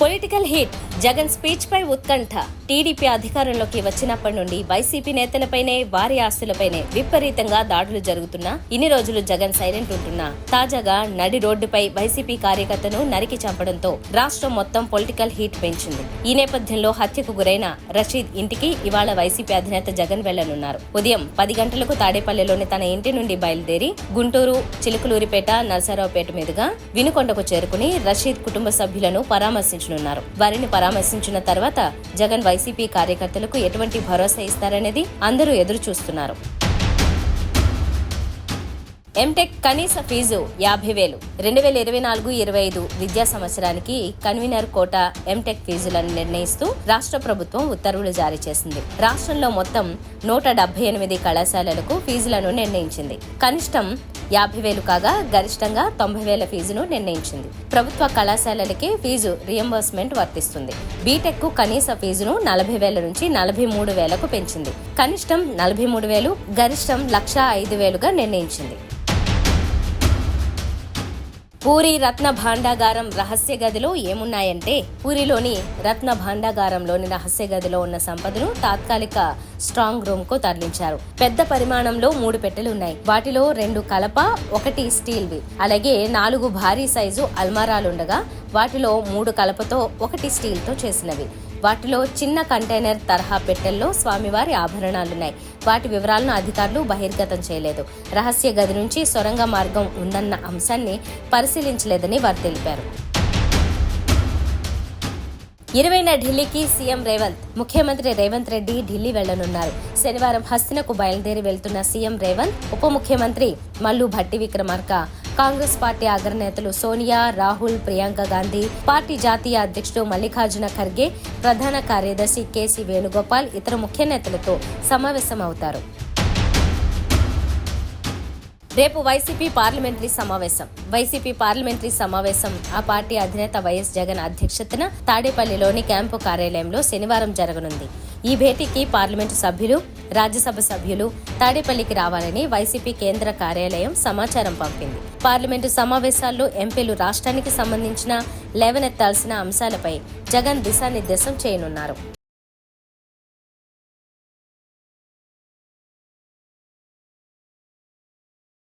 Political hit Jagan speech పై ఉత్కంఠ. TDP అధికారంలోకి వచ్చినప్పటి నుండి వైసీపీ నేతలపైనే వారి ఆస్తులపైనే విపరీతంగా దాడులు జరుగుతున్నా ఇన్ని రోజులు జగన్ సైలెంట్ ఉంటున్నా తాజాగా నడి రోడ్డుపై వైసీపీ కార్యకర్తను నరికి చంపడంతో రాష్ట్రం మొత్తం పొలిటికల్ హీట్ పెంచింది. ఈ నేపథ్యంలో హత్యకు గురైన రషీద్ ఇంటికి ఇవాళ వైసీపీ అధినేత జగన్ వెళ్లనున్నారు. ఉదయం 10 గంటలకు తాడేపల్లిలోని తన ఇంటి నుండి బయలుదేరి గుంటూరు, చిలుకలూరిపేట, నరసరావుపేట మీదుగా వినుకొండకు చేరుకుని రషీద్ కుటుంబ సభ్యులను పరామర్శించనున్నారు. వారిని పరామర్శించిన తర్వాత జగన్ వైసీపీ కార్యకర్తలకు ఎటువంటి భరోసా ఇస్తారనేది అందరూ ఎదురు చూస్తున్నారు. ఎంటెక్ కనీస ఫీజు 50,000. 2024-25 విద్యా సంవత్సరానికి కన్వీనర్ కోటా ఎంటెక్ ఫీజులను నిర్ణయిస్తూ రాష్ట్ర ప్రభుత్వం ఉత్తర్వులు జారీ చేసింది. రాష్ట్రంలో మొత్తం 178 కళాశాలలకు ఫీజులను నిర్ణయించింది. కనిష్టం 50,000 కాగా గరిష్టంగా 90,000 ఫీజును నిర్ణయించింది. ప్రభుత్వ కళాశాలలకే ఫీజు రియంబర్స్మెంట్ వర్తిస్తుంది. బీటెక్ కు కనీస ఫీజును 40,000 నుంచి 43,000కు పెంచింది. కనిష్టం 43,000, గరిష్టం 1,05,000గా నిర్ణయించింది. పూరి రత్న భాండాగారం రహస్య గదిలో ఏమున్నాయంటే, పూరిలోని రత్న భాండాగారంలోని రహస్య గదిలో ఉన్న సంపదను తాత్కాలిక స్ట్రాంగ్ రూమ్ కు తరలించారు. పెద్ద పరిమాణంలో 3 పెట్టెలు ఉన్నాయి. వాటిలో 2 కలప, 1 స్టీల్వి, అలాగే 4 భారీ సైజు అల్మారాలుండగా వాటిలో 3 కలపతో 1 స్టీల్తో చేసినవి. వాటిలో చిన్న కంటైనర్ తరహా పెట్టెల్లో స్వామివారి ఆభరణాలున్నాయి. వాటి వివరాలను అధికారులు బహిర్గతం చేయలేదు. రహస్య గది నుంచి సొరంగ మార్గం ఉందన్న అంశాన్ని పరిశీలించలేదని వారు తెలిపారు. 20న ఢిల్లీకి సీఎం రేవంత్. ముఖ్యమంత్రి రేవంత్ రెడ్డి ఢిల్లీ వెళ్లనున్నారు. శనివారం హస్తినకు బయలుదేరి వెళ్తున్న సీఎం రేవంత్, ఉప ముఖ్యమంత్రి మల్లు భట్టి విక్రమార్క, కాంగ్రెస్ పార్టీ అగ్రనేతలు సోనియా, రాహుల్, ప్రియాంక గాంధీ, పార్టీ జాతీయ అధ్యక్షుడు మల్లికార్జున ఖర్గే, ప్రధాన కార్యదర్శి కేసీ వేణుగోపాల్ ఇతర ముఖ్య నేతలతో సమావేశమవుతారు. రేపు వైసీపీ పార్లమెంటరీ సమావేశం ఆ పార్టీ అధినేత వైఎస్ జగన్ అధ్యక్షతన తాడేపల్లిలోని క్యాంపు కార్యాలయంలో శనివారం జరగనుంది. ఈ భేటీకి పార్లమెంటు సభ్యులు, రాజ్యసభ సభ్యులు తాడేపల్లికి రావాలని వైసీపీ కేంద్ర కార్యాలయం సమాచారం పంపింది. పార్లమెంటు సమావేశాల్లో ఎంపీలు రాష్ట్రానికి సంబంధించిన లేవనెత్తాల్సిన అంశాలపై జగన్ దిశానిర్దేశం చేయనున్నారు.